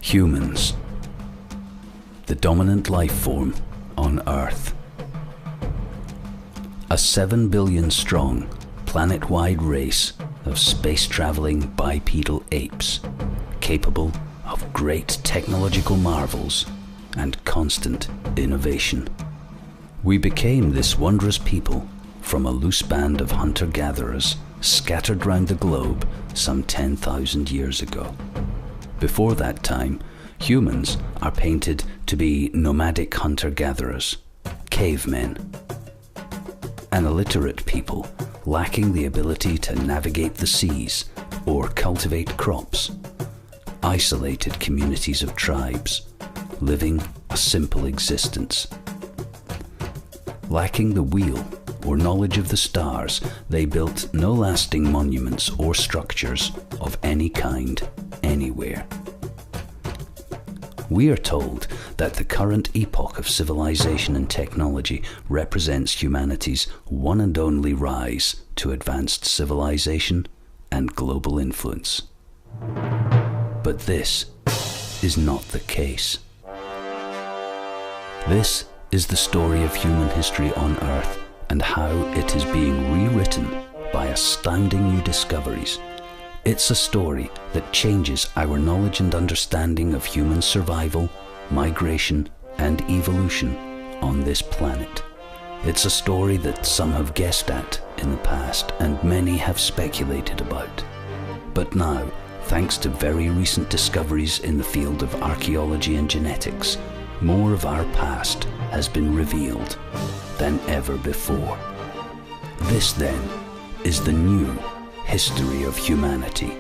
Humans, the dominant life form on Earth. A 7 billion strong, planet-wide race of space-traveling bipedal apes, capable of great technological marvels and constant innovation. We became this wondrous people from a loose band of hunter-gatherers scattered round the globe some 10,000 years ago. Before that time, humans are painted to be nomadic hunter-gatherers, cavemen, an illiterate people lacking the ability to navigate the seas or cultivate crops, isolated communities of tribes, living a simple existence. Lacking the wheel or knowledge of the stars, they built no lasting monuments or structures of any kind anywhere. We are told that the current epoch of civilization and technology represents humanity's one and only rise to advanced civilization and global influence. But this is not the case. This is the story of human history on Earth and how it is being rewritten by astounding new discoveries. It's a story that changes our knowledge and understanding of human survival, migration, and evolution on this planet. It's a story that some have guessed at in the past and many have speculated about. But now, thanks to very recent discoveries in the field of archaeology and genetics, more of our past has been revealed than ever before. This, then, is the new history of humanity.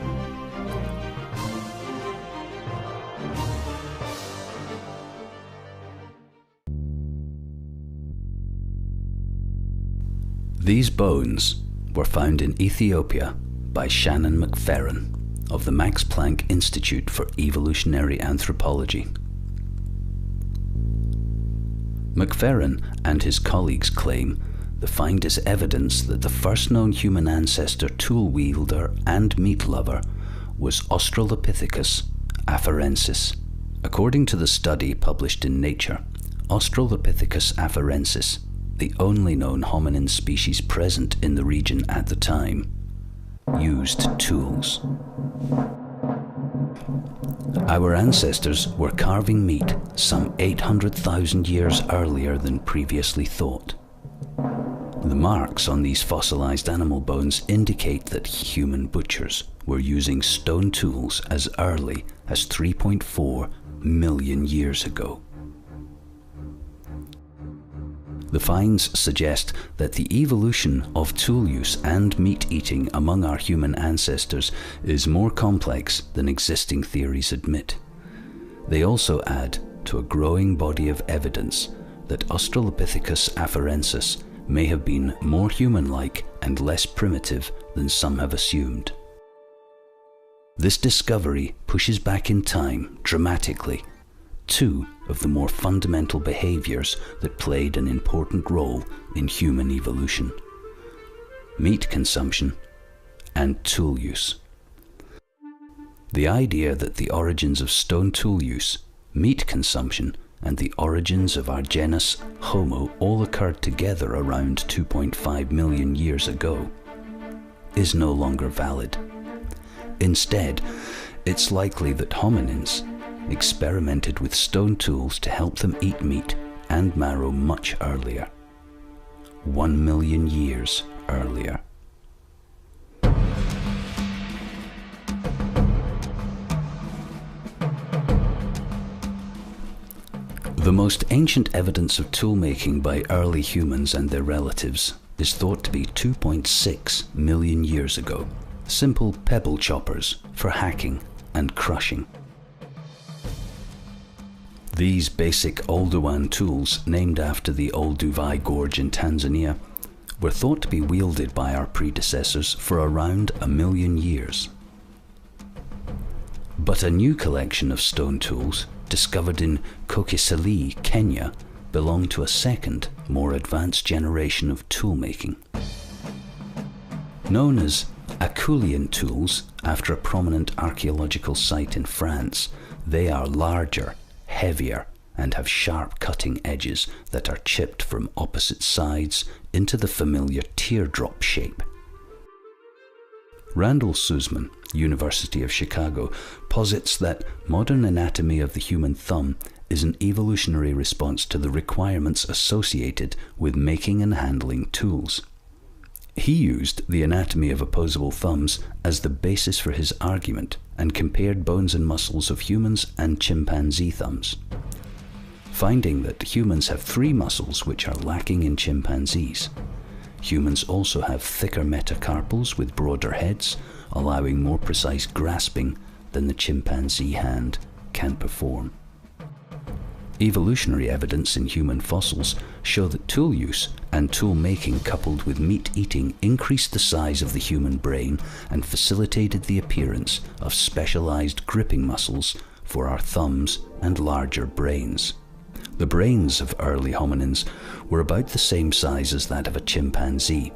These bones were found in Ethiopia by Shannon McFerrin of the Max Planck Institute for Evolutionary Anthropology. McFerrin and his colleagues claim the find is evidence that the first known human ancestor, tool wielder and meat lover was Australopithecus afarensis. According to the study published in Nature, Australopithecus afarensis, the only known hominin species present in the region at the time, used tools. Our ancestors were carving meat some 800,000 years earlier than previously thought. The marks on these fossilized animal bones indicate that human butchers were using stone tools as early as 3.4 million years ago. The finds suggest that the evolution of tool use and meat eating among our human ancestors is more complex than existing theories admit. They also add to a growing body of evidence that Australopithecus afarensis may have been more human-like and less primitive than some have assumed. This discovery pushes back in time dramatically two of the more fundamental behaviors that played an important role in human evolution: meat consumption and tool use. The idea that the origins of stone tool use, meat consumption, and the origins of our genus Homo all occurred together around 2.5 million years ago is no longer valid. Instead, it's likely that hominins experimented with stone tools to help them eat meat and marrow much earlier, 1 million years earlier. The most ancient evidence of tool-making by early humans and their relatives is thought to be 2.6 million years ago. Simple pebble choppers for hacking and crushing. These basic Oldowan tools, named after the Olduvai Gorge in Tanzania, were thought to be wielded by our predecessors for around 1 million years. But a new collection of stone tools, discovered in Kokisali, Kenya, belong to a second, more advanced generation of tool making. Known as Acheulean tools, after a prominent archaeological site in France, they are larger, heavier, and have sharp cutting edges that are chipped from opposite sides into the familiar teardrop shape. Randall Sussman, University of Chicago, posits that modern anatomy of the human thumb is an evolutionary response to the requirements associated with making and handling tools. He used the anatomy of opposable thumbs as the basis for his argument and compared bones and muscles of humans and chimpanzee thumbs, finding that humans have 3 muscles which are lacking in chimpanzees. Humans also have thicker metacarpals with broader heads, allowing more precise grasping than the chimpanzee hand can perform. Evolutionary evidence in human fossils show that tool use and tool making coupled with meat eating increased the size of the human brain and facilitated the appearance of specialized gripping muscles for our thumbs and larger brains. The brains of early hominins were about the same size as that of a chimpanzee.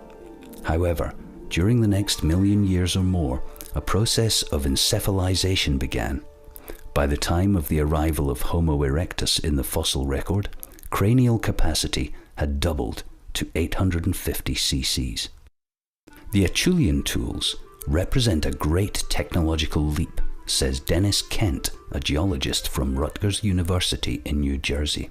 However, during the next million years or more, a process of encephalization began. By the time of the arrival of Homo erectus in the fossil record, cranial capacity had doubled to 850 cc's. The Acheulean tools represent a great technological leap, says Dennis Kent, a geologist from Rutgers University in New Jersey.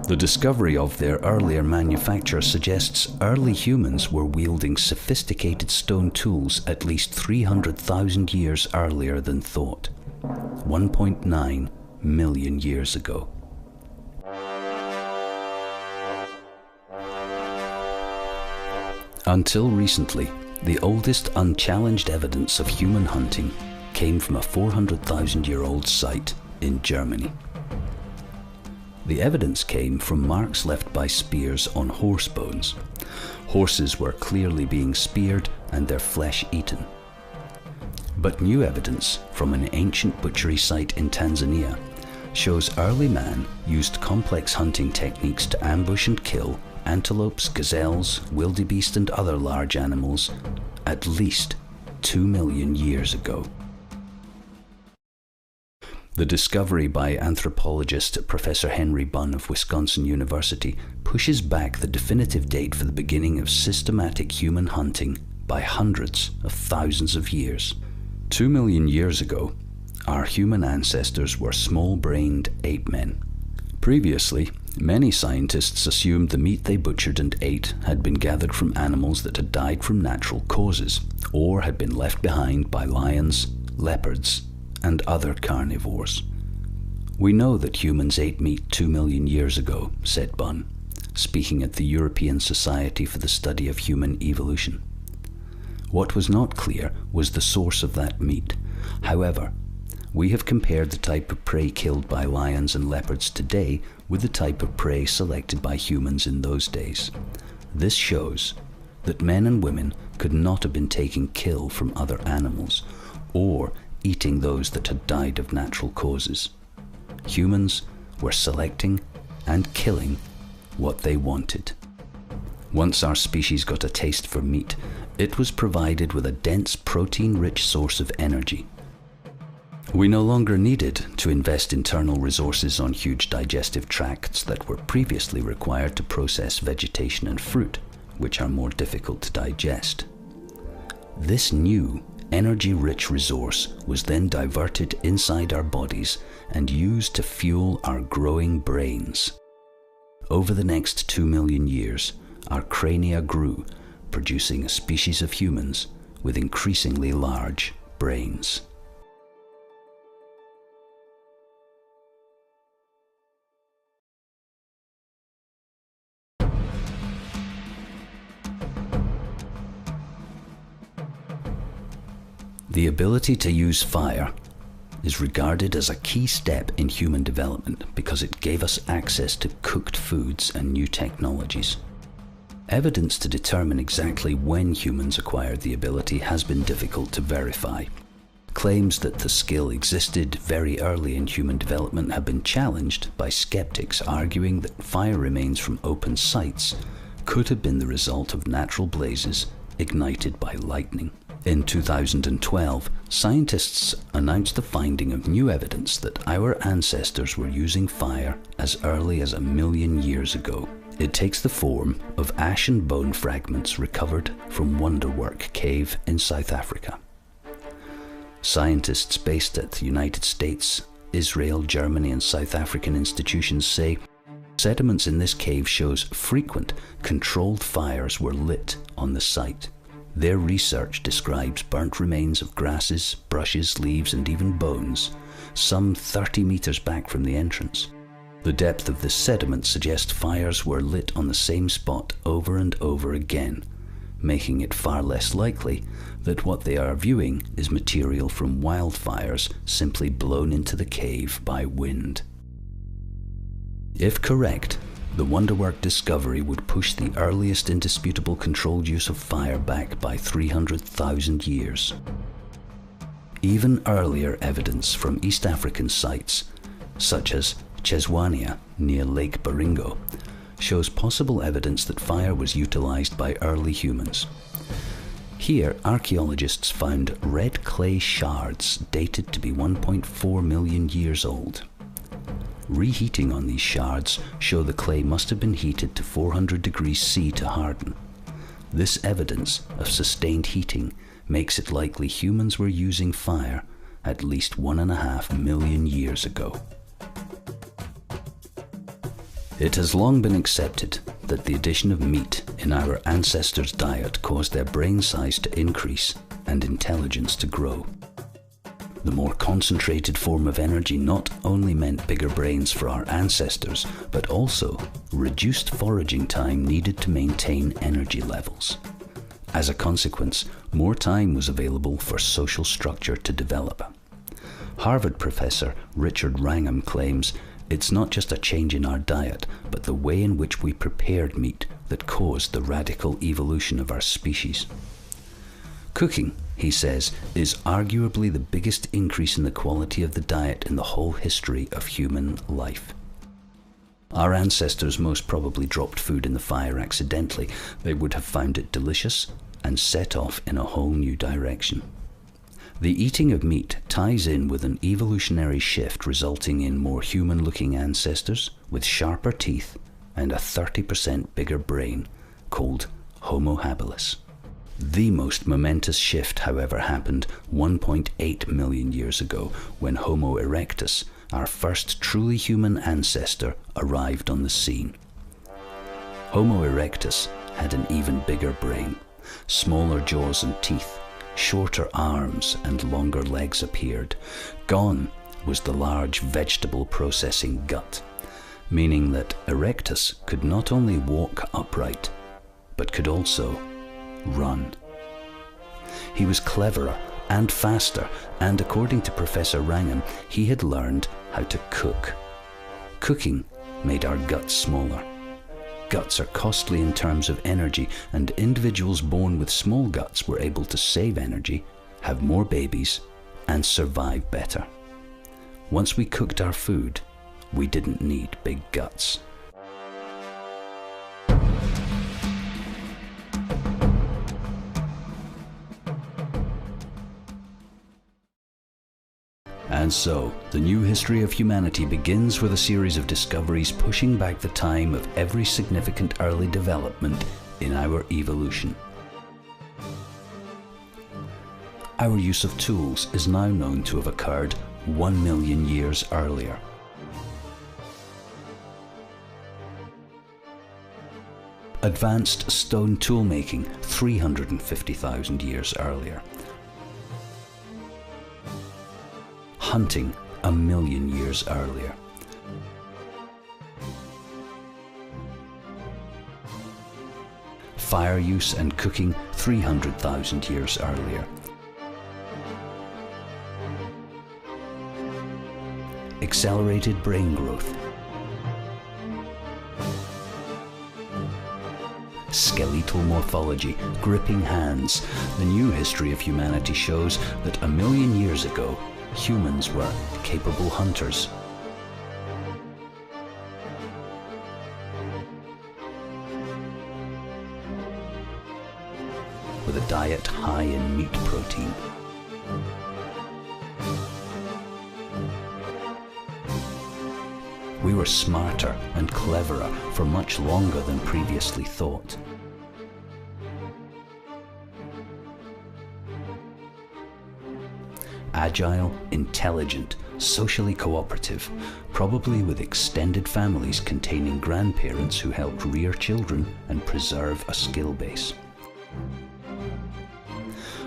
The discovery of their earlier manufacture suggests early humans were wielding sophisticated stone tools at least 300,000 years earlier than thought, 1.9 million years ago. Until recently, the oldest unchallenged evidence of human hunting came from a 400,000-year-old site in Germany. The evidence came from marks left by spears on horse bones. Horses were clearly being speared and their flesh eaten. But new evidence from an ancient butchery site in Tanzania shows early man used complex hunting techniques to ambush and kill antelopes, gazelles, wildebeest and other large animals at least 2 million years ago. The discovery by anthropologist Professor Henry Bunn of Wisconsin University pushes back the definitive date for the beginning of systematic human hunting by hundreds of thousands of years. 2 million years ago, our human ancestors were small-brained ape men. Previously, many scientists assumed the meat they butchered and ate had been gathered from animals that had died from natural causes, or had been left behind by lions, leopards, and other carnivores. We know that humans ate meat 2 million years ago, said Bunn, speaking at the European Society for the Study of Human Evolution. What was not clear was the source of that meat. However, we have compared the type of prey killed by lions and leopards today with the type of prey selected by humans in those days. This shows that men and women could not have been taking kill from other animals, or eating those that had died of natural causes. Humans were selecting and killing what they wanted. Once our species got a taste for meat, it was provided with a dense protein-rich source of energy. We no longer needed to invest internal resources on huge digestive tracts that were previously required to process vegetation and fruit, which are more difficult to digest. This new energy-rich resource was then diverted inside our bodies and used to fuel our growing brains. Over the next 2 million years, our crania grew, producing a species of humans with increasingly large brains. The ability to use fire is regarded as a key step in human development because it gave us access to cooked foods and new technologies. Evidence to determine exactly when humans acquired the ability has been difficult to verify. Claims that the skill existed very early in human development have been challenged by skeptics arguing that fire remains from open sites could have been the result of natural blazes ignited by lightning. In 2012, scientists announced the finding of new evidence that our ancestors were using fire as early as 1 million years ago. It takes the form of ash and bone fragments recovered from Wonderwork Cave in South Africa. Scientists based at the United States, Israel, Germany and South African institutions say sediments in this cave shows frequent, controlled fires were lit on the site. Their research describes burnt remains of grasses, brushes, leaves and even bones, some 30 meters back from the entrance. The depth of this sediment suggests fires were lit on the same spot over and over again, making it far less likely that what they are viewing is material from wildfires simply blown into the cave by wind. If correct, the Wonderwork discovery would push the earliest indisputable controlled use of fire back by 300,000 years. Even earlier evidence from East African sites, such as Cheswania near Lake Baringo, shows possible evidence that fire was utilized by early humans. Here, archaeologists found red clay shards dated to be 1.4 million years old. Reheating on these shards show the clay must have been heated to 400 degrees C to harden. This evidence of sustained heating makes it likely humans were using fire at least 1.5 million years ago. It has long been accepted that the addition of meat in our ancestors' diet caused their brain size to increase and intelligence to grow. The more concentrated form of energy not only meant bigger brains for our ancestors, but also reduced foraging time needed to maintain energy levels. As a consequence, more time was available for social structure to develop. Harvard professor Richard Wrangham claims it's not just a change in our diet, but the way in which we prepared meat that caused the radical evolution of our species. Cooking, he says, is arguably the biggest increase in the quality of the diet in the whole history of human life. Our ancestors most probably dropped food in the fire accidentally. They would have found it delicious and set off in a whole new direction. The eating of meat ties in with an evolutionary shift resulting in more human-looking ancestors with sharper teeth and a 30% bigger brain called Homo habilis. The most momentous shift, however, happened 1.8 million years ago when Homo erectus, our first truly human ancestor, arrived on the scene. Homo erectus had an even bigger brain. Smaller jaws and teeth, shorter arms and longer legs appeared. Gone was the large vegetable processing gut, meaning that erectus could not only walk upright, but could also run. He was cleverer and faster, and according to Professor Wrangham, he had learned how to cook. Cooking made our guts smaller. Guts are costly in terms of energy, and individuals born with small guts were able to save energy, have more babies, and survive better. Once we cooked our food, we didn't need big guts. And so, the new history of humanity begins with a series of discoveries pushing back the time of every significant early development in our evolution. Our use of tools is now known to have occurred 1 million years earlier. Advanced stone toolmaking 350,000 years earlier. Hunting 1 million years earlier. Fire use and cooking 300,000 years earlier. Accelerated brain growth. Skeletal morphology, gripping hands. The new history of humanity shows that 1 million years ago, humans were capable hunters. with a diet high in meat protein. We were smarter and cleverer for much longer than previously thought. Agile, intelligent, socially cooperative, probably with extended families containing grandparents who helped rear children and preserve a skill base,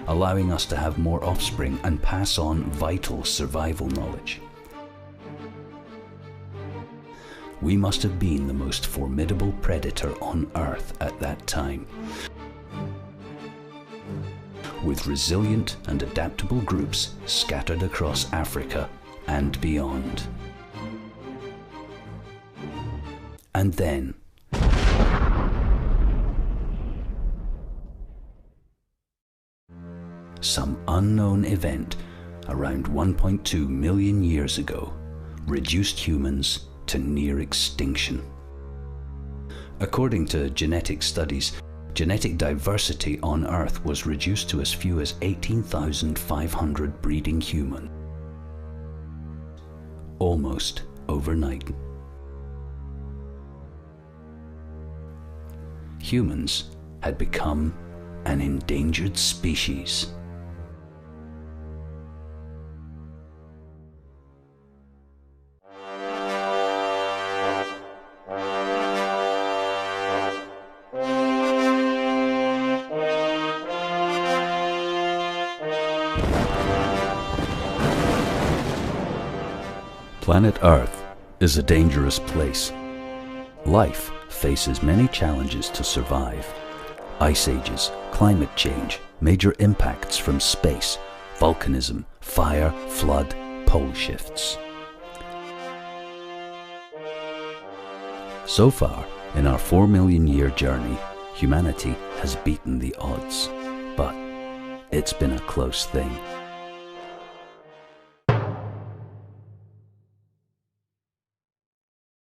allowing us to have more offspring and pass on vital survival knowledge. We must have been the most formidable predator on Earth at that time, with resilient and adaptable groups scattered across Africa and beyond. And then, some unknown event around 1.2 million years ago reduced humans to near extinction. According to genetic studies, genetic diversity on Earth was reduced to as few as 18,500 breeding humans, almost overnight. Humans had become an endangered species. Planet Earth is a dangerous place. Life faces many challenges to survive. Ice ages, climate change, major impacts from space, volcanism, fire, flood, pole shifts. So far, in our 4 million year journey, humanity has beaten the odds. But it's been a close thing.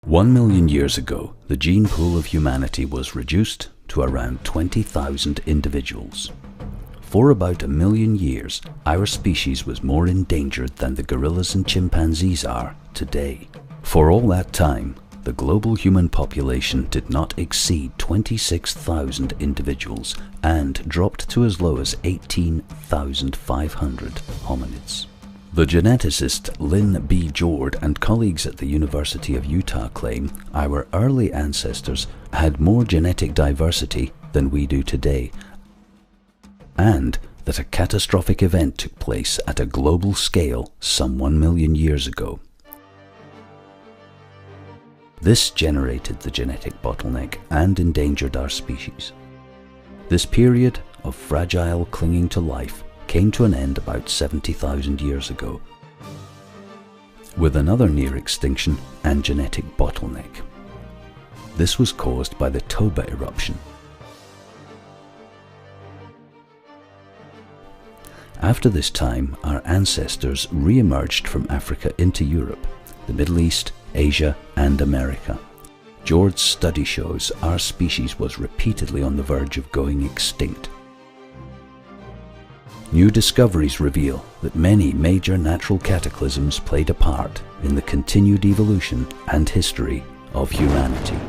One million years ago, the gene pool of humanity was reduced to around 20,000 individuals. For about 1 million years, our species was more endangered than the gorillas and chimpanzees are today. For all that time, the global human population did not exceed 26,000 individuals and dropped to as low as 18,500 hominids. The geneticist Lynn B. Jord and colleagues at the University of Utah claim our early ancestors had more genetic diversity than we do today, and that a catastrophic event took place at a global scale some 1 million years ago. This generated the genetic bottleneck and endangered our species. This period of fragile clinging to life came to an end about 70,000 years ago, with another near extinction and genetic bottleneck. This was caused by the Toba eruption. After this time, our ancestors re-emerged from Africa into Europe, the Middle East, Asia, and America. Jord's study shows our species was repeatedly on the verge of going extinct. New discoveries reveal that many major natural cataclysms played a part in the continued evolution and history of humanity.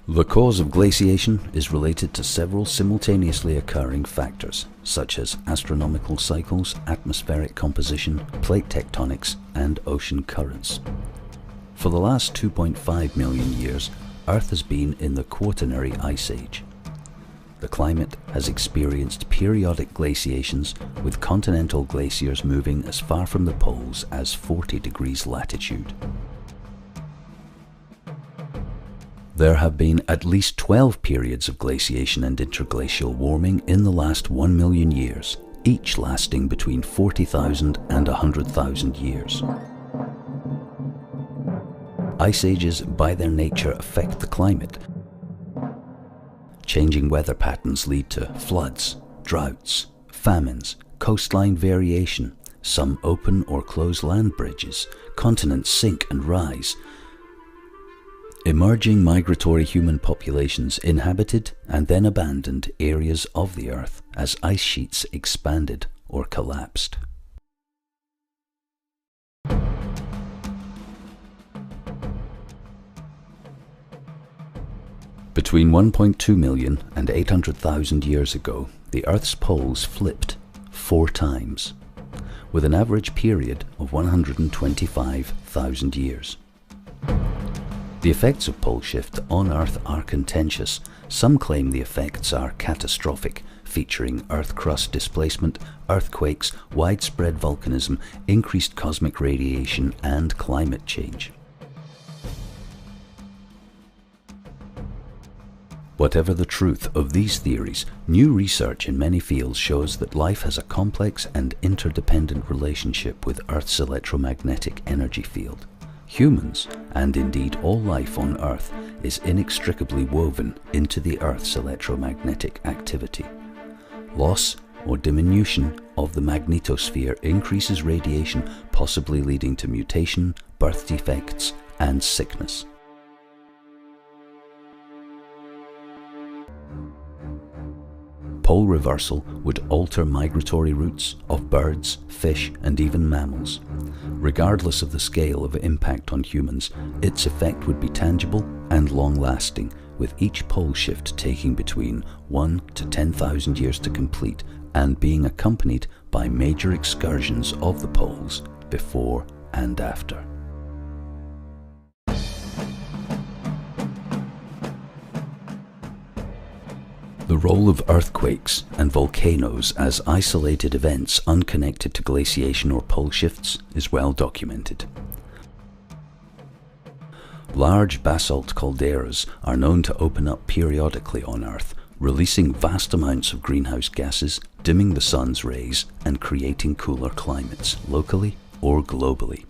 The cause of glaciation is related to several simultaneously occurring factors, such as astronomical cycles, atmospheric composition, plate tectonics, and ocean currents. For the last 2.5 million years, Earth has been in the Quaternary Ice Age. The climate has experienced periodic glaciations, with continental glaciers moving as far from the poles as 40 degrees latitude. There have been at least 12 periods of glaciation and interglacial warming in the last 1 million years, each lasting between 40,000 and 100,000 years. Ice ages, by their nature, affect the climate. Changing weather patterns lead to floods, droughts, famines, coastline variation, some open or close land bridges, continents sink and rise. Emerging migratory human populations inhabited and then abandoned areas of the Earth as ice sheets expanded or collapsed. Between 1.2 million and 800,000 years ago, the Earth's poles flipped 4 times, with an average period of 125,000 years. The effects of pole shift on Earth are contentious. Some claim the effects are catastrophic, featuring Earth crust displacement, earthquakes, widespread volcanism, increased cosmic radiation, and climate change. Whatever the truth of these theories, new research in many fields shows that life has a complex and interdependent relationship with Earth's electromagnetic energy field. Humans, and indeed all life on Earth, is inextricably woven into the Earth's electromagnetic activity. Loss or diminution of the magnetosphere increases radiation, possibly leading to mutation, birth defects, and sickness. Pole reversal would alter migratory routes of birds, fish, and even mammals. Regardless of the scale of impact on humans, its effect would be tangible and long-lasting, with each pole shift taking between 1 to 10,000 years to complete and being accompanied by major excursions of the poles before and after. The role of earthquakes and volcanoes as isolated events unconnected to glaciation or pole shifts is well documented. Large basalt calderas are known to open up periodically on Earth, releasing vast amounts of greenhouse gases, dimming the sun's rays, and creating cooler climates, locally or globally.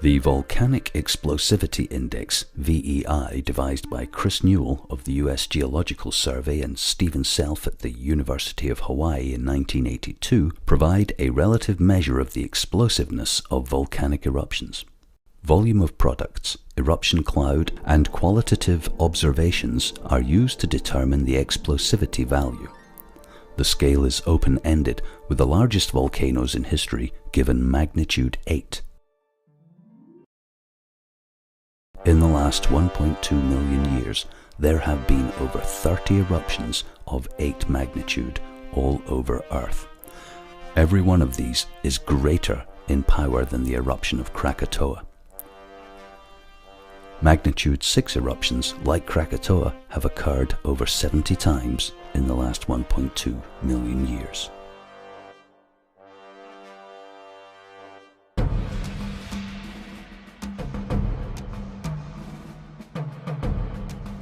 The Volcanic Explosivity Index, VEI, devised by Chris Newell of the US Geological Survey and Stephen Self at the University of Hawaii in 1982, provide a relative measure of the explosiveness of volcanic eruptions. Volume of products, eruption cloud, and qualitative observations are used to determine the explosivity value. The scale is open-ended, with the largest volcanoes in history given magnitude 8. In the last 1.2 million years, there have been over 30 eruptions of 8 magnitude all over Earth. Every one of these is greater in power than the eruption of Krakatoa. Magnitude 6 eruptions like Krakatoa have occurred over 70 times in the last 1.2 million years.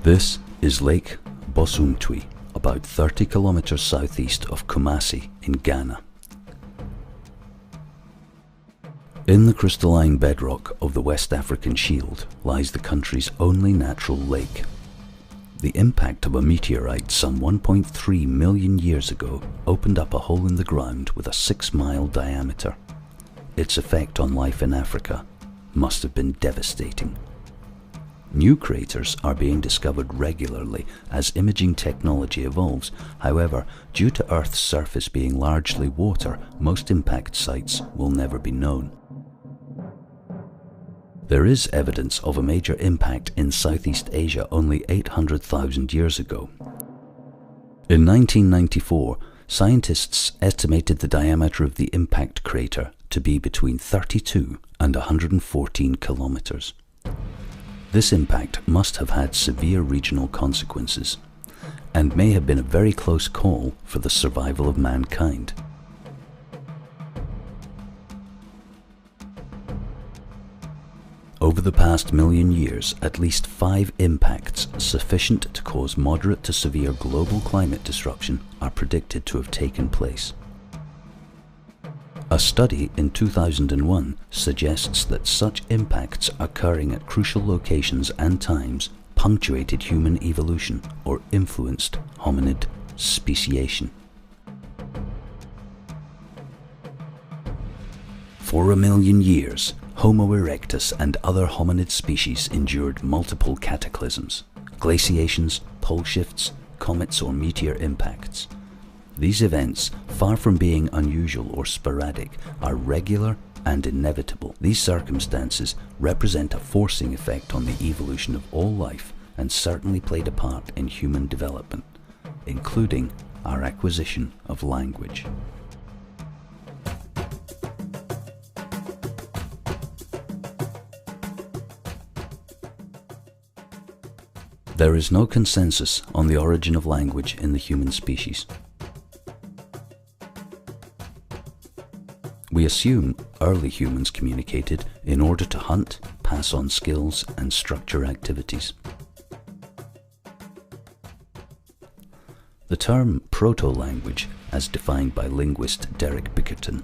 This is Lake Bosumtwi, about 30 kilometers southeast of Kumasi in Ghana. In the crystalline bedrock of the West African Shield lies the country's only natural lake. The impact of a meteorite some 1.3 million years ago opened up a hole in the ground with a 6-mile diameter. Its effect on life in Africa must have been devastating. New craters are being discovered regularly as imaging technology evolves. However, due to Earth's surface being largely water, most impact sites will never be known. There is evidence of a major impact in Southeast Asia only 800,000 years ago. In 1994, scientists estimated the diameter of the impact crater to be between 32 and 114 kilometers. This impact must have had severe regional consequences, and may have been a very close call for the survival of mankind. Over the past million years, at least 5 impacts sufficient to cause moderate to severe global climate disruption are predicted to have taken place. A study in 2001 suggests that such impacts occurring at crucial locations and times punctuated human evolution or influenced hominid speciation. For 1,000,000 years, Homo erectus and other hominid species endured multiple cataclysms, glaciations, pole shifts, comets or meteor impacts. These events, far from being unusual or sporadic, are regular and inevitable. These circumstances represent a forcing effect on the evolution of all life and certainly played a part in human development, including our acquisition of language. There is no consensus on the origin of language in the human species. We assume early humans communicated in order to hunt, pass on skills, and structure activities. The term proto-language, as defined by linguist Derek Bickerton,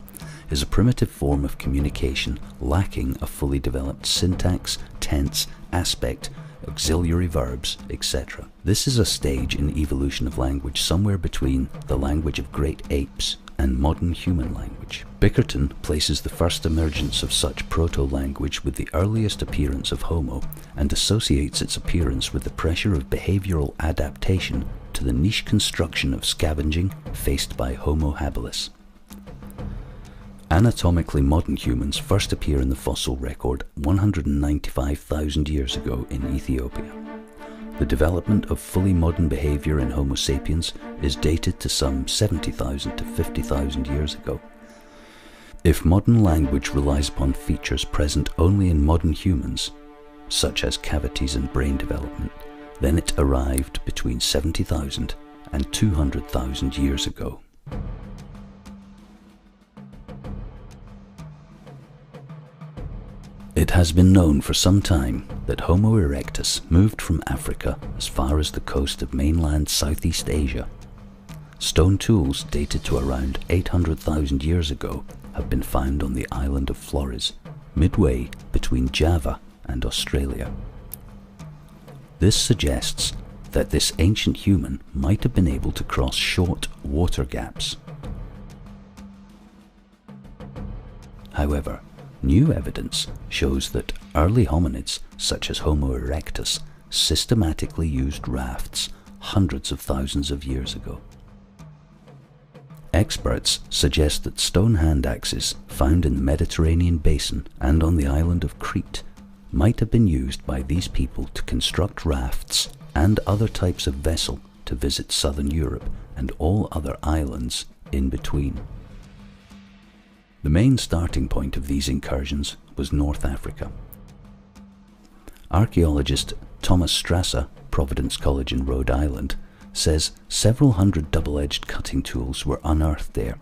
is a primitive form of communication lacking a fully developed syntax, tense, aspect, auxiliary verbs, etc. This is a stage in evolution of language somewhere between the language of great apes and modern human language. Bickerton places the first emergence of such proto-language with the earliest appearance of Homo and associates its appearance with the pressure of behavioral adaptation to the niche construction of scavenging faced by Homo habilis. Anatomically modern humans first appear in the fossil record 195,000 years ago in Ethiopia. The development of fully modern behavior in Homo sapiens is dated to some 70,000 to 50,000 years ago. If modern language relies upon features present only in modern humans, such as cavities and brain development, then it arrived between 70,000 and 200,000 years ago. It has been known for some time that Homo erectus moved from Africa as far as the coast of mainland Southeast Asia. Stone tools dated to around 800,000 years ago have been found on the island of Flores, midway between Java and Australia. This suggests that this ancient human might have been able to cross short water gaps. However, new evidence shows that early hominids, such as Homo erectus, systematically used rafts hundreds of thousands of years ago. Experts suggest that stone hand axes found in the Mediterranean basin and on the island of Crete might have been used by these people to construct rafts and other types of vessel to visit southern Europe and all other islands in between. The main starting point of these incursions was North Africa. Archaeologist Thomas Strasser, Providence College in Rhode Island, says several hundred double-edged cutting tools were unearthed there.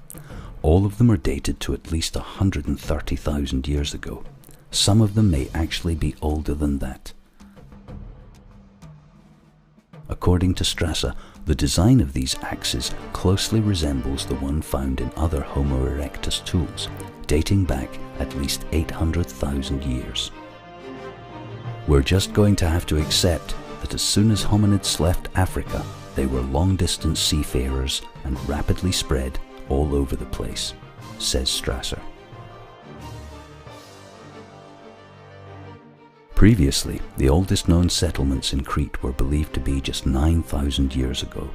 All of them are dated to at least 130,000 years ago. Some of them may actually be older than that. According to Strasser, the design of these axes closely resembles the one found in other Homo erectus tools, dating back at least 800,000 years. We're just going to have to accept that as soon as hominids left Africa, they were long-distance seafarers and rapidly spread all over the place, says Strasser. Previously, the oldest known settlements in Crete were believed to be just 9,000 years ago.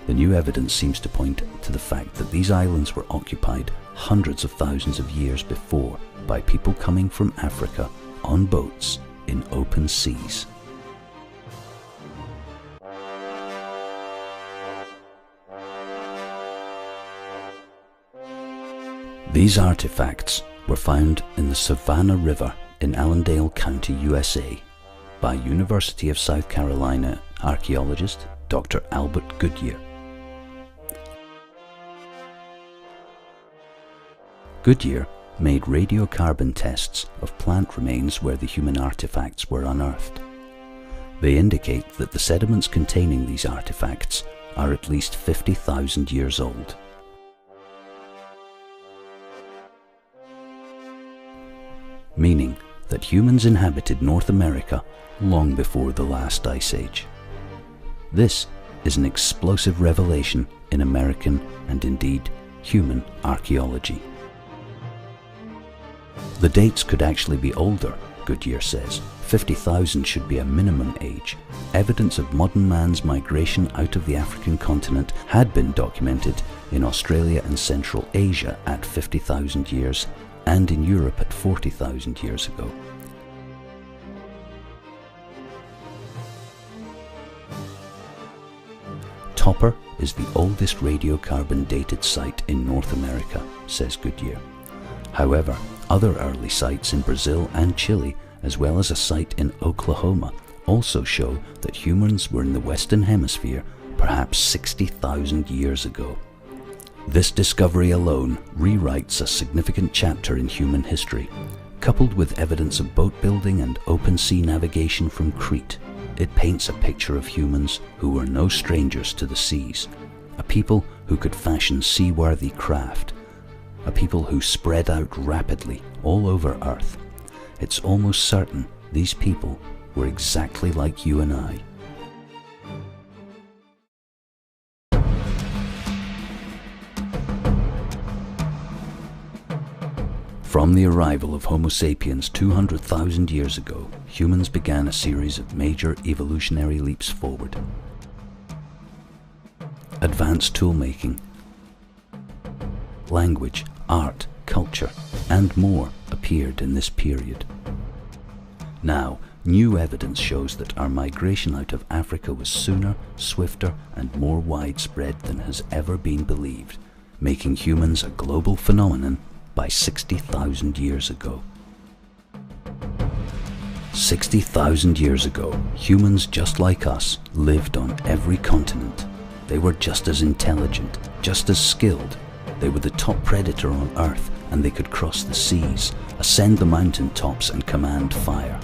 The new evidence seems to point to the fact that these islands were occupied hundreds of thousands of years before by people coming from Africa on boats in open seas. These artifacts were found in the Savannah River in Allendale County, USA, by University of South Carolina archaeologist Dr. Albert Goodyear. Goodyear made radiocarbon tests of plant remains where the human artifacts were unearthed. They indicate that the sediments containing these artifacts are at least 50,000 years old. Meaning that humans inhabited North America long before the last ice age. This is an explosive revelation in American and indeed human archaeology. The dates could actually be older, Goodyear says. 50,000 should be a minimum age. Evidence of modern man's migration out of the African continent had been documented in Australia and Central Asia at 50,000 years and in Europe at 40,000 years ago. Topper is the oldest radiocarbon dated site in North America, says Goodyear. However, other early sites in Brazil and Chile, as well as a site in Oklahoma, also show that humans were in the Western Hemisphere perhaps 60,000 years ago. This discovery alone rewrites a significant chapter in human history. Coupled with evidence of boat building and open sea navigation from Crete, it paints a picture of humans who were no strangers to the seas, a people who could fashion seaworthy craft, a people who spread out rapidly all over Earth. It's almost certain these people were exactly like you and I. From the arrival of Homo sapiens 200,000 years ago, humans began a series of major evolutionary leaps forward. Advanced toolmaking, language, art, culture, and more appeared in this period. Now, new evidence shows that our migration out of Africa was sooner, swifter, and more widespread than has ever been believed, making humans a global phenomenon by 60,000 years ago. 60,000 years ago, humans just like us lived on every continent. They were just as intelligent, just as skilled. They were the top predator on Earth, and they could cross the seas, ascend the mountain tops, and command fire.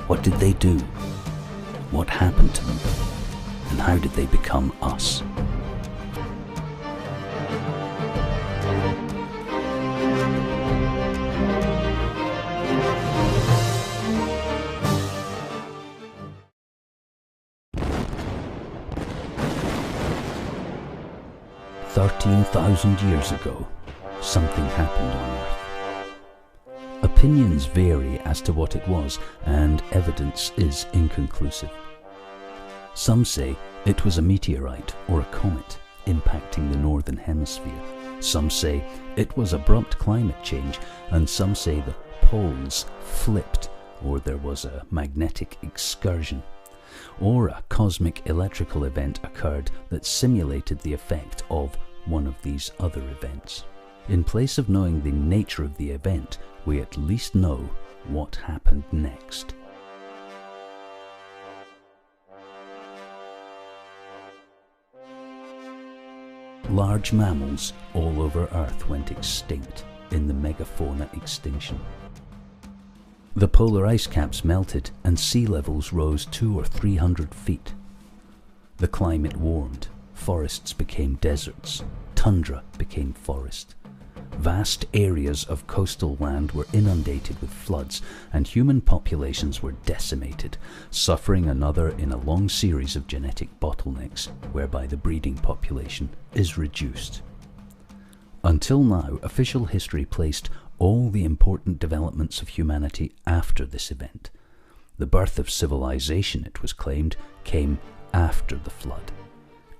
What did they do? What happened to them? And how did they become us? "13,000 years ago, something happened on Earth." Opinions vary as to what it was, and evidence is inconclusive. Some say it was a meteorite or a comet impacting the northern hemisphere. Some say it was abrupt climate change, and some say the poles flipped, or there was a magnetic excursion, or a cosmic electrical event occurred that simulated the effect of one of these other events. In place of knowing the nature of the event, we at least know what happened next. Large mammals all over Earth went extinct in the megafauna extinction. The polar ice caps melted and sea levels rose 200 or 300 feet. The climate warmed, forests became deserts, tundra became forest. Vast areas of coastal land were inundated with floods, and human populations were decimated, suffering another in a long series of genetic bottlenecks, whereby the breeding population is reduced. Until now, official history placed all the important developments of humanity after this event. The birth of civilization, it was claimed, came after the flood.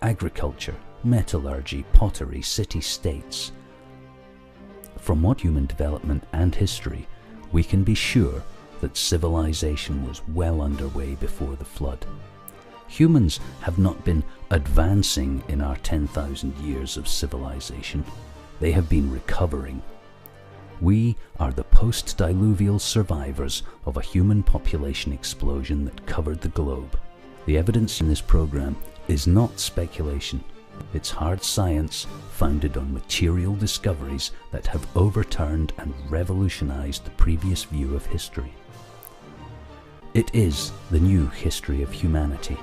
Agriculture, metallurgy, pottery, city-states. From what human development and history, we can be sure that civilization was well underway before the flood. Humans have not been advancing in our 10,000 years of civilization. They have been recovering. We are the post-diluvial survivors of a human population explosion that covered the globe. The evidence in this program is not speculation. It's hard science founded on material discoveries that have overturned and revolutionized the previous view of history. It is the new history of humanity,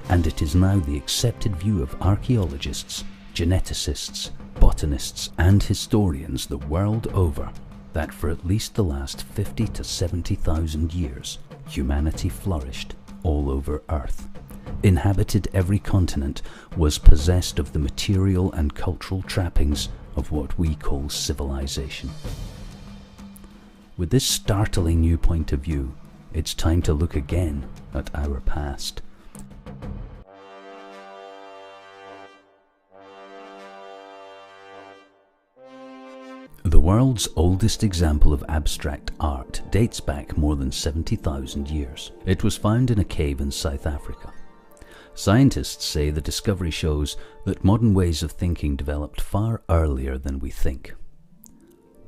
and it is now the accepted view of archaeologists, geneticists, botanists, and historians the world over that for at least the last 50 to 70,000 years, humanity flourished all over Earth, inhabited every continent, was possessed of the material and cultural trappings of what we call civilization. With this startling new point of view, it's time to look again at our past. The world's oldest example of abstract art dates back more than 70,000 years. It was found in a cave in South Africa. Scientists say the discovery shows that modern ways of thinking developed far earlier than we think.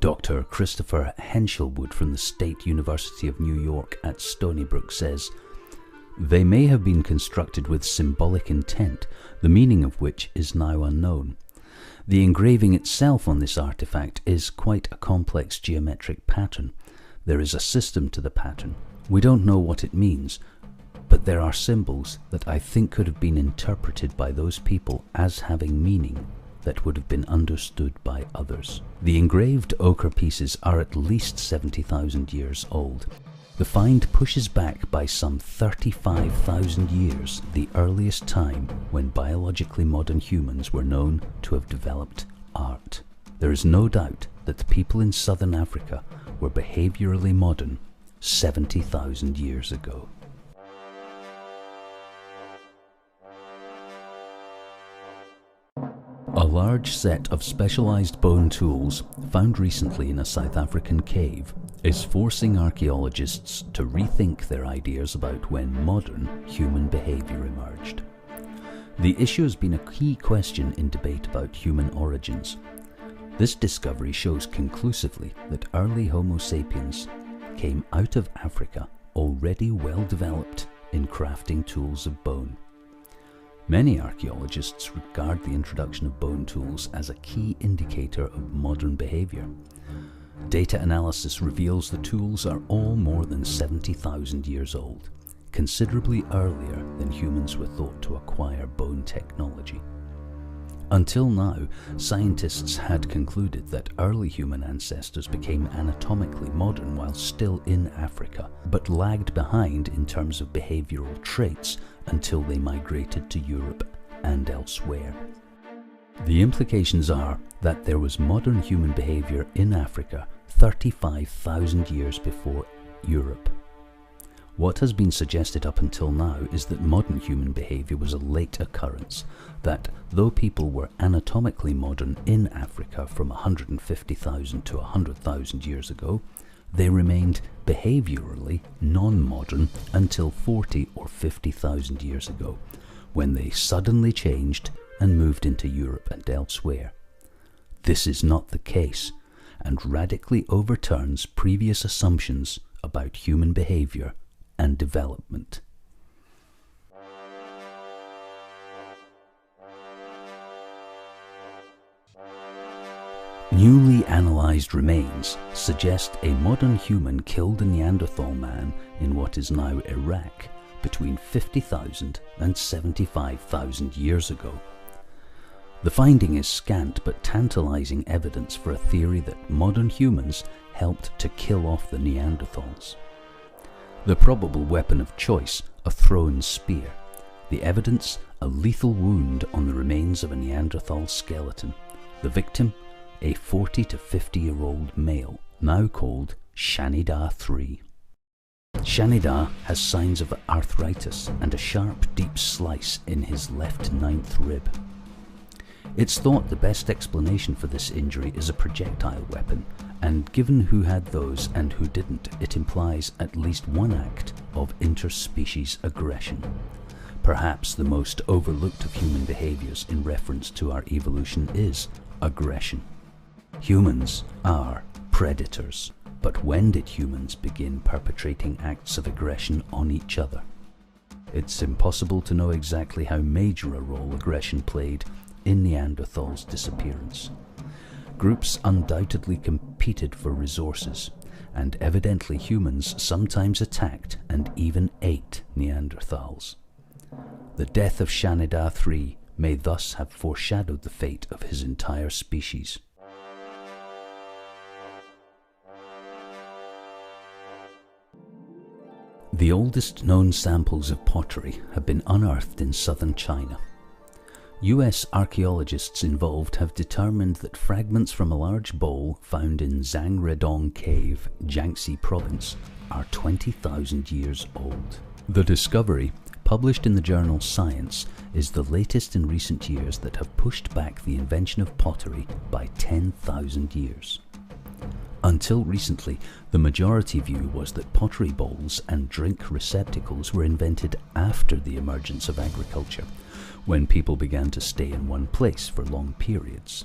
Dr. Christopher Henshelwood from the State University of New York at Stony Brook says, "They may have been constructed with symbolic intent, the meaning of which is now unknown. The engraving itself on this artifact is quite a complex geometric pattern. There is a system to the pattern. We don't know what it means, but there are symbols that I think could have been interpreted by those people as having meaning that would have been understood by others." The engraved ochre pieces are at least 70,000 years old. The find pushes back by some 35,000 years the earliest time when biologically modern humans were known to have developed art. There is no doubt that the people in southern Africa were behaviorally modern 70,000 years ago. A large set of specialized bone tools found recently in a South African cave is forcing archaeologists to rethink their ideas about when modern human behavior emerged. The issue has been a key question in debate about human origins. This discovery shows conclusively that early Homo sapiens came out of Africa already well developed in crafting tools of bone. Many archaeologists regard the introduction of bone tools as a key indicator of modern behavior. Data analysis reveals the tools are all more than 70,000 years old, considerably earlier than humans were thought to acquire bone technology. Until now, scientists had concluded that early human ancestors became anatomically modern while still in Africa, but lagged behind in terms of behavioral traits until they migrated to Europe and elsewhere. The implications are that there was modern human behavior in Africa 35,000 years before Europe. What has been suggested up until now is that modern human behavior was a late occurrence, that though people were anatomically modern in Africa from 150,000 to 100,000 years ago, they remained behaviorally non-modern until 40 or 50,000 years ago, when they suddenly changed and moved into Europe and elsewhere. This is not the case, and radically overturns previous assumptions about human behavior and development. Newly analysed remains suggest a modern human killed a Neanderthal man in what is now Iraq between 50,000 and 75,000 years ago. The finding is scant but tantalising evidence for a theory that modern humans helped to kill off the Neanderthals. The probable weapon of choice, a thrown spear. The evidence, a lethal wound on the remains of a Neanderthal skeleton. The victim, a 40 to 50-year-old male, now called Shanida III. Shanida has signs of arthritis and a sharp, deep slice in his left ninth rib. It's thought the best explanation for this injury is a projectile weapon, and given who had those and who didn't, it implies at least one act of interspecies aggression. Perhaps the most overlooked of human behaviors in reference to our evolution is aggression. Humans are predators, but when did humans begin perpetrating acts of aggression on each other? It's impossible to know exactly how major a role aggression played in Neanderthals' disappearance. Groups undoubtedly competed for resources, and evidently humans sometimes attacked and even ate Neanderthals. The death of Shanida III may thus have foreshadowed the fate of his entire species. The oldest known samples of pottery have been unearthed in southern China. US archaeologists involved have determined that fragments from a large bowl found in Zhangredong Cave, Jiangxi Province, are 20,000 years old. The discovery, published in the journal Science, is the latest in recent years that have pushed back the invention of pottery by 10,000 years. Until recently, the majority view was that pottery bowls and drink receptacles were invented after the emergence of agriculture, when people began to stay in one place for long periods.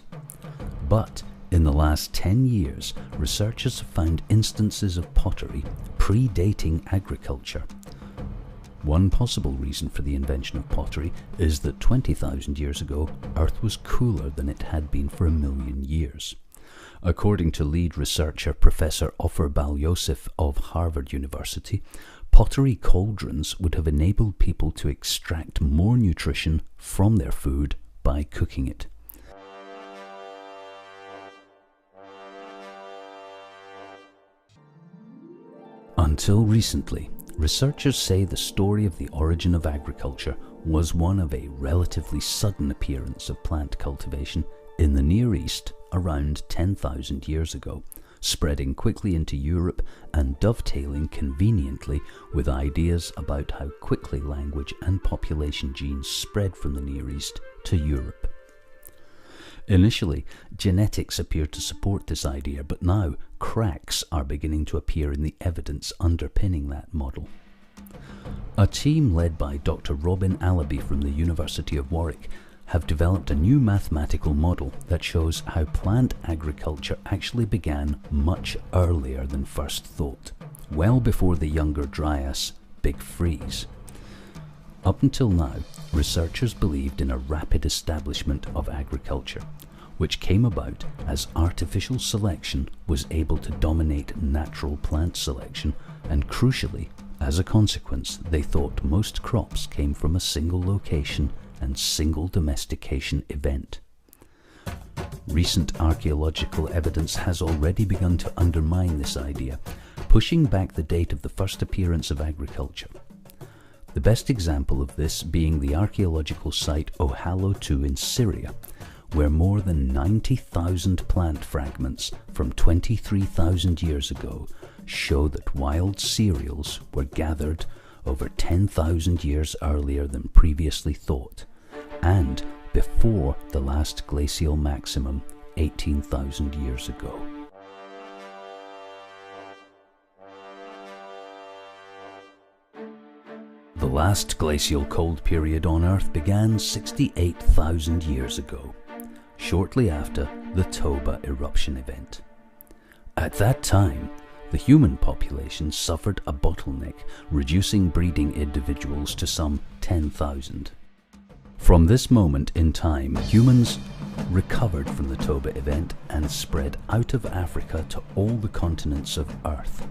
But in the last 10 years, researchers have found instances of pottery predating agriculture. One possible reason for the invention of pottery is that 20,000 years ago, Earth was cooler than it had been for 1,000,000 years. According to lead researcher Professor Ofer Bar-Yosef of Harvard University, pottery cauldrons would have enabled people to extract more nutrition from their food by cooking it. Until recently, researchers say the story of the origin of agriculture was one of a relatively sudden appearance of plant cultivation in the Near East around 10,000 years ago, spreading quickly into Europe and dovetailing conveniently with ideas about how quickly language and population genes spread from the Near East to Europe. Initially, genetics appeared to support this idea, but now cracks are beginning to appear in the evidence underpinning that model. A team led by Dr. Robin Allaby from the University of Warwick have developed a new mathematical model that shows how plant agriculture actually began much earlier than first thought, well before the Younger Dryas Big Freeze. Up until now, researchers believed in a rapid establishment of agriculture, which came about as artificial selection was able to dominate natural plant selection, and crucially, as a consequence, they thought most crops came from a single location and single domestication event. Recent archaeological evidence has already begun to undermine this idea, pushing back the date of the first appearance of agriculture. The best example of this being the archaeological site Ohallo II in Syria, where more than 90,000 plant fragments from 23,000 years ago show that wild cereals were gathered over 10,000 years earlier than previously thought, and before the last glacial maximum 18,000 years ago. The last glacial cold period on Earth began 68,000 years ago, shortly after the Toba eruption event. At that time, the human population suffered a bottleneck, reducing breeding individuals to some 10,000. From this moment in time, humans recovered from the Toba event and spread out of Africa to all the continents of Earth.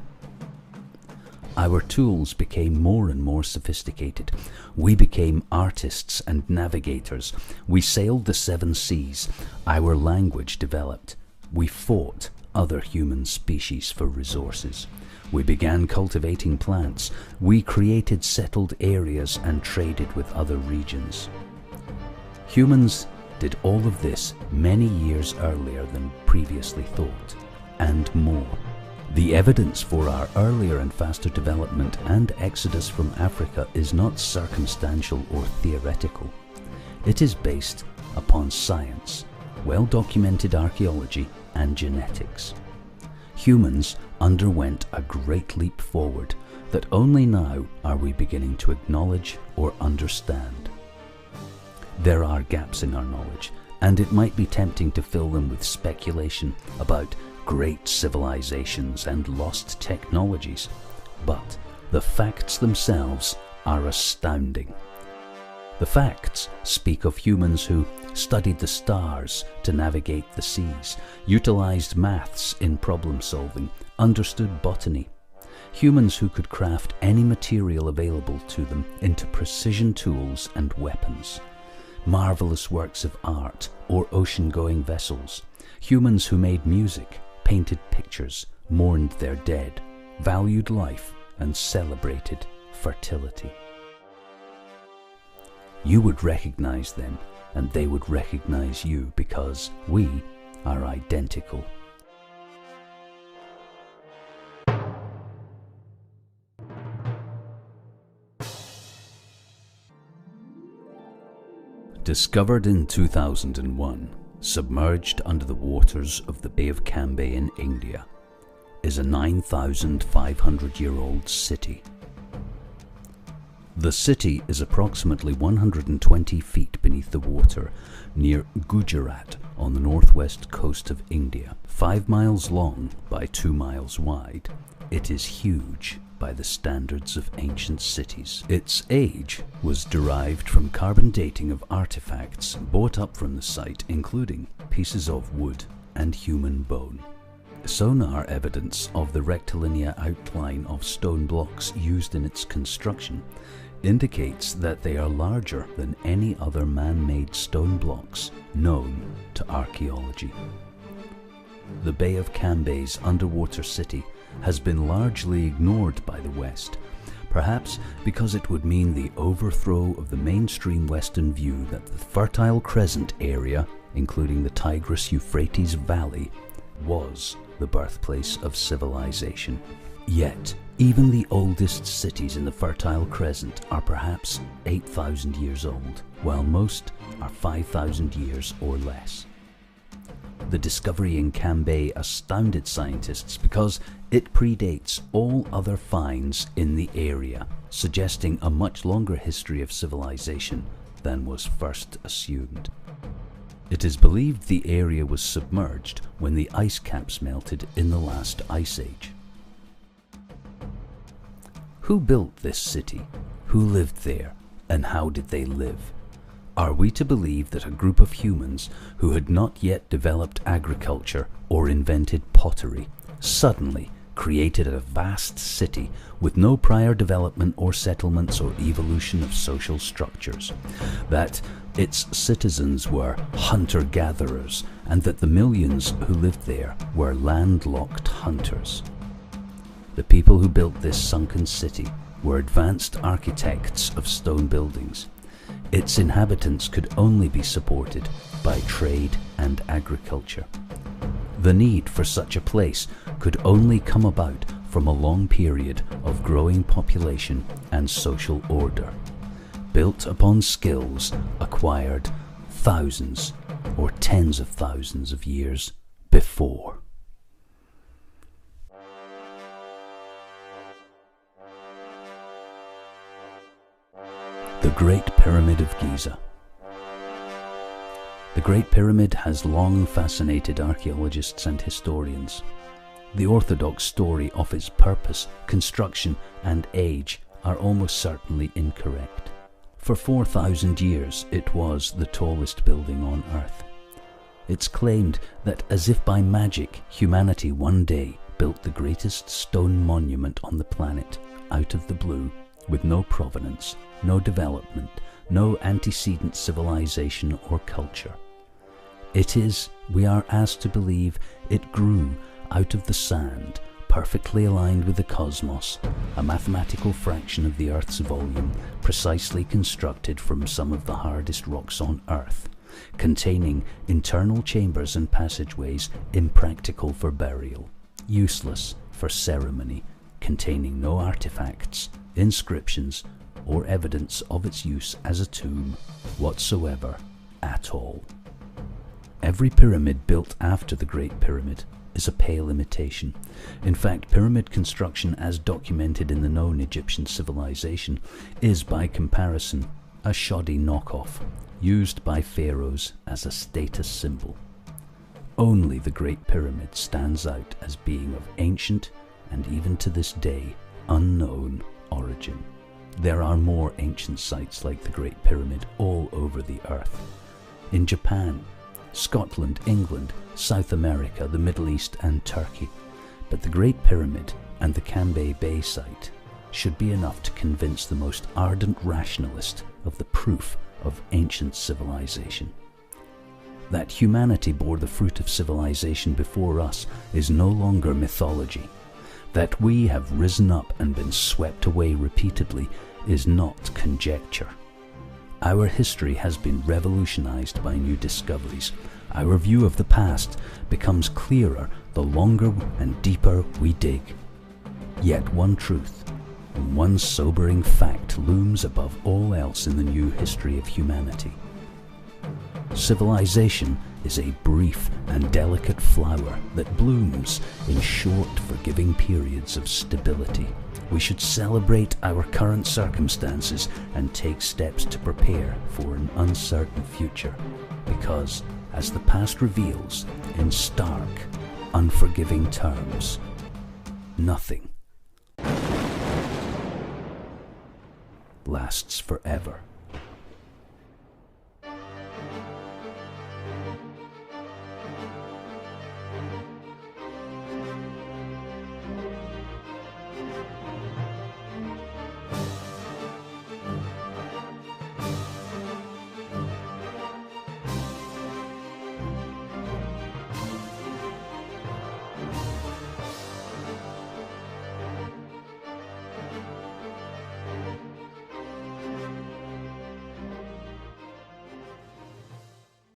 Our tools became more and more sophisticated. We became artists and navigators. We sailed the 7 seas. Our language developed. We fought other human species for resources. We began cultivating plants. We created settled areas and traded with other regions. Humans did all of this many years earlier than previously thought, and more. The evidence for our earlier and faster development and exodus from Africa is not circumstantial or theoretical. It is based upon science, well-documented archaeology, and genetics. Humans underwent a great leap forward that only now are we beginning to acknowledge or understand. There are gaps in our knowledge, and it might be tempting to fill them with speculation about great civilizations and lost technologies, but the facts themselves are astounding. The facts speak of humans who studied the stars to navigate the seas, utilized maths in problem solving, understood botany. Humans who could craft any material available to them into precision tools and weapons. Marvelous works of art or ocean-going vessels. Humans who made music, painted pictures, mourned their dead, valued life, and celebrated fertility. You would recognize them and they would recognize you because we are identical. Discovered in 2001, submerged under the waters of the Bay of Cambay in India, is a 9,500-year-old city. The city is approximately 120 feet beneath the water near Gujarat on the northwest coast of India. 5 miles long by 2 miles wide, it is huge by the standards of ancient cities. Its age was derived from carbon dating of artifacts brought up from the site, including pieces of wood and human bone. Sonar evidence of the rectilinear outline of stone blocks used in its construction indicates that they are larger than any other man-made stone blocks known to archaeology. The Bay of Cambay's underwater city has been largely ignored by the West, perhaps because it would mean the overthrow of the mainstream Western view that the Fertile Crescent area, including the Tigris-Euphrates Valley, was the birthplace of civilization. Yet, even the oldest cities in the Fertile Crescent are perhaps 8,000 years old, while most are 5,000 years or less. The discovery in Cambay astounded scientists because it predates all other finds in the area, suggesting a much longer history of civilization than was first assumed. It is believed the area was submerged when the ice caps melted in the last ice age. Who built this city? Who lived there? And how did they live? Are we to believe that a group of humans who had not yet developed agriculture or invented pottery suddenly created a vast city with no prior development or settlements or evolution of social structures, that its citizens were hunter-gatherers, and that the millions who lived there were landlocked hunters? The people who built this sunken city were advanced architects of stone buildings. Its inhabitants could only be supported by trade and agriculture. The need for such a place could only come about from a long period of growing population and social order, built upon skills acquired thousands or tens of thousands of years before. The Great Pyramid of Giza. The Great Pyramid has long fascinated archaeologists and historians. The orthodox story of its purpose, construction, and age are almost certainly incorrect. For 4,000 years it was the tallest building on Earth. It's claimed that as if by magic, humanity one day built the greatest stone monument on the planet out of the blue, with no provenance, no development, no antecedent civilization or culture. It is, we are asked to believe, it grew out of the sand, perfectly aligned with the cosmos, a mathematical fraction of the Earth's volume, precisely constructed from some of the hardest rocks on Earth, containing internal chambers and passageways impractical for burial, useless for ceremony, containing no artifacts, inscriptions, or evidence of its use as a tomb whatsoever at all. Every pyramid built after the Great Pyramid is a pale imitation. In fact, pyramid construction as documented in the known Egyptian civilization is, by comparison, a shoddy knockoff, used by pharaohs as a status symbol. Only the Great Pyramid stands out as being of ancient, and even to this day, unknown origin. There are more ancient sites like the Great Pyramid all over the Earth. In Japan, Scotland, England, South America, the Middle East and Turkey. But the Great Pyramid and the Cambay Bay site should be enough to convince the most ardent rationalist of the proof of ancient civilization. That humanity bore the fruit of civilization before us is no longer mythology. That we have risen up and been swept away repeatedly is not conjecture. Our history has been revolutionized by new discoveries. Our view of the past becomes clearer the longer and deeper we dig. Yet one truth, and one sobering fact looms above all else in the new history of humanity. Civilization is a brief and delicate flower that blooms in short, forgiving periods of stability. We should celebrate our current circumstances and take steps to prepare for an uncertain future, because, as the past reveals in stark, unforgiving terms, nothing lasts forever.